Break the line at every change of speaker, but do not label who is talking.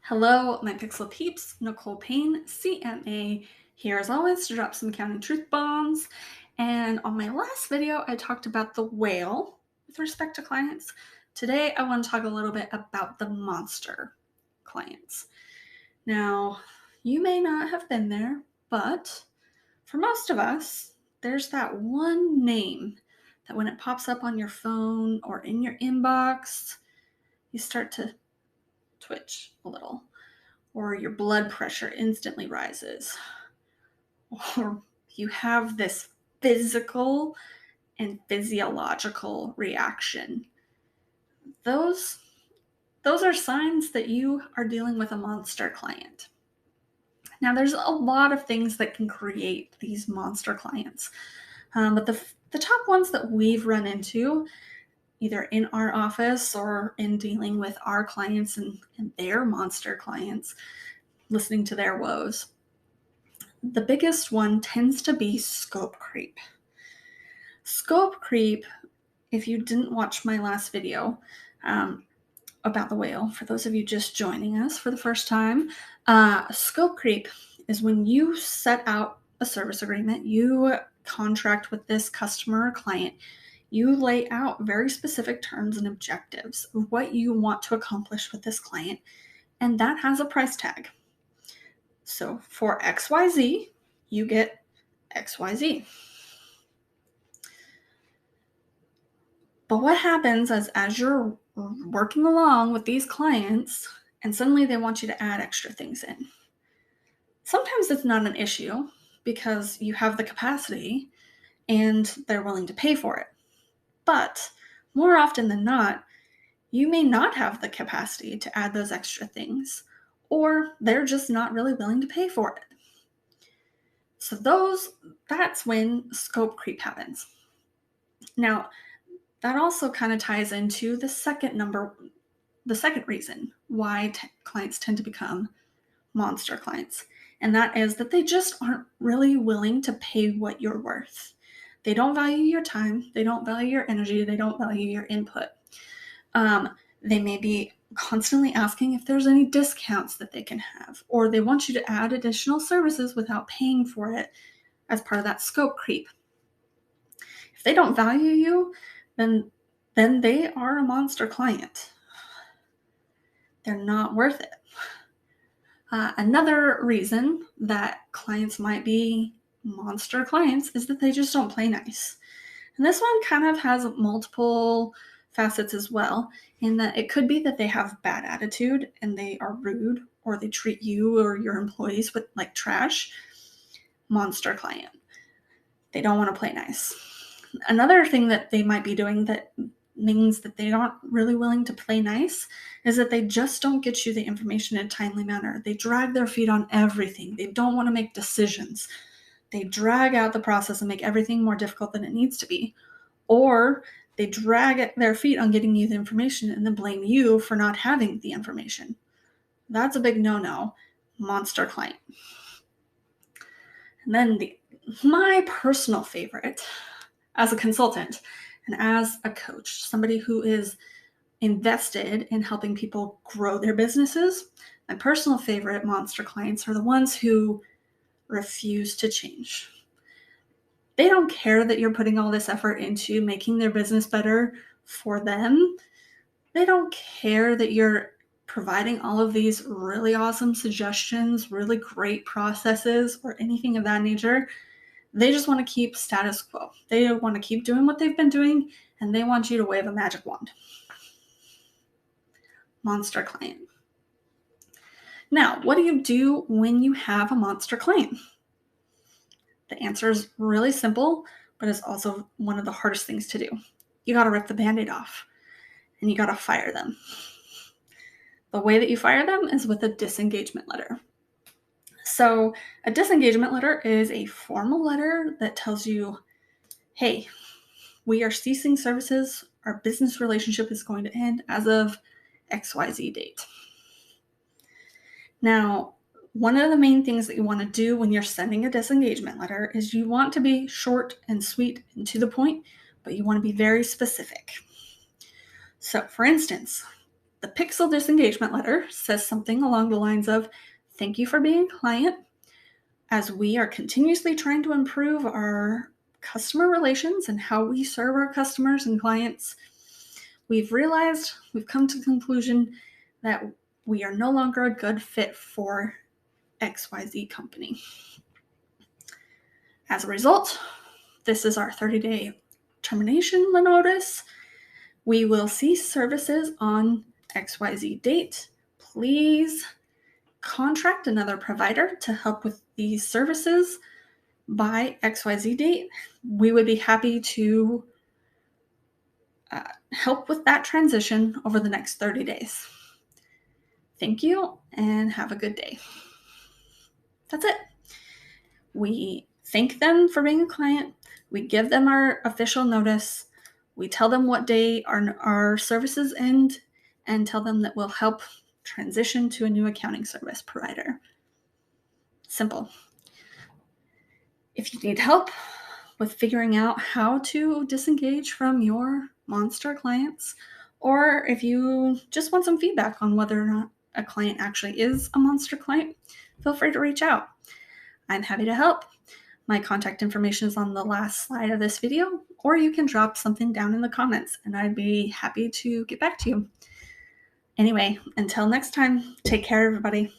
Hello, my Pixel peeps, Nicole Payne, CMA, here as always to drop some accounting truth bombs. And on my last video, I talked about the whale with respect to clients. Today, I want to talk a little bit about the monster clients. Now, you may not have been there, but for most of us, there's that one name that when it pops up on your phone or in your inbox, you start to twitch a little, or your blood pressure instantly rises, or you have this physical and physiological reaction. Those those are signs that you are dealing with a monster client. Now, there's a lot of things that can create these monster clients, but the top ones that we've run into, either in our office or in dealing with our clients and their monster clients, listening to their woes. The biggest one tends to be scope creep. Scope creep, if you didn't watch my last video about the whale, for those of you just joining us for the first time, scope creep is when you set out a service agreement, you contract with this customer or client, you lay out very specific terms and objectives of what you want to accomplish with this client, and that has a price tag. So for XYZ, you get XYZ. But what happens as you're working along with these clients and suddenly they want you to add extra things in? Sometimes it's not an issue because you have the capacity and they're willing to pay for it. But more often than not, you may not have the capacity to add those extra things, or they're just not really willing to pay for it. So that's when scope creep happens. Now, that also kind of ties into the second reason why clients tend to become monster clients. And that is that they just aren't really willing to pay what you're worth. They don't value your time. They don't value your energy. They don't value your input. They may be constantly asking if there's any discounts that they can have, or they want you to add additional services without paying for it as part of that scope creep. If they don't value you, then they are a monster client. They're not worth it. Another reason that clients might be monster clients is that they just don't play nice. And this one kind of has multiple facets as well, in that it could be that they have bad attitude and they are rude, or they treat you or your employees with like trash. Monster client. They don't want to play nice. Another thing that they might be doing that means that they aren't really willing to play nice is that they just don't get you the information in a timely manner. They drag their feet on everything. They don't want to make decisions. They drag out the process and make everything more difficult than it needs to be. Or they drag their feet on getting you the information and then blame you for not having the information. That's a big no-no. Monster client. And then my personal favorite as a consultant and as a coach, somebody who is invested in helping people grow their businesses, my personal favorite monster clients are the ones who refuse to change. They don't care that you're putting all this effort into making their business better for them. They don't care that you're providing all of these really awesome suggestions, really great processes, or anything of that nature. They just want to keep status quo. They want to keep doing what they've been doing, and they want you to wave a magic wand. Monster client. Now, what do you do when you have a monster client? The answer is really simple, but it's also one of the hardest things to do. You got to rip the Band-Aid off, and you got to fire them. The way that you fire them is with a disengagement letter. So a disengagement letter is a formal letter that tells you, hey, we are ceasing services. Our business relationship is going to end as of XYZ date. Now, one of the main things that you want to do when you're sending a disengagement letter is you want to be short and sweet and to the point, but you want to be very specific. So, for instance, The Pixel disengagement letter says something along the lines of, "Thank you for being a client. As we are continuously trying to improve our customer relations and how we serve our customers and clients, we've come to the conclusion that we are no longer a good fit for XYZ company. As a result, this is our 30-day termination notice. We will cease services on XYZ date. Please contract another provider to help with these services by XYZ date. We would be happy to help with that transition over the next 30 days. Thank you and have a good day." That's it. We thank them for being a client. We give them our official notice. We tell them what day our services end and tell them that we'll help transition to a new accounting service provider. Simple. If you need help with figuring out how to disengage from your monster clients, or if you just want some feedback on whether or not a client actually is a monster client, feel free to reach out. I'm happy to help. My contact information is on the last slide of this video, or you can drop something down in the comments and I'd be happy to get back to you. Anyway, until next time, take care, everybody.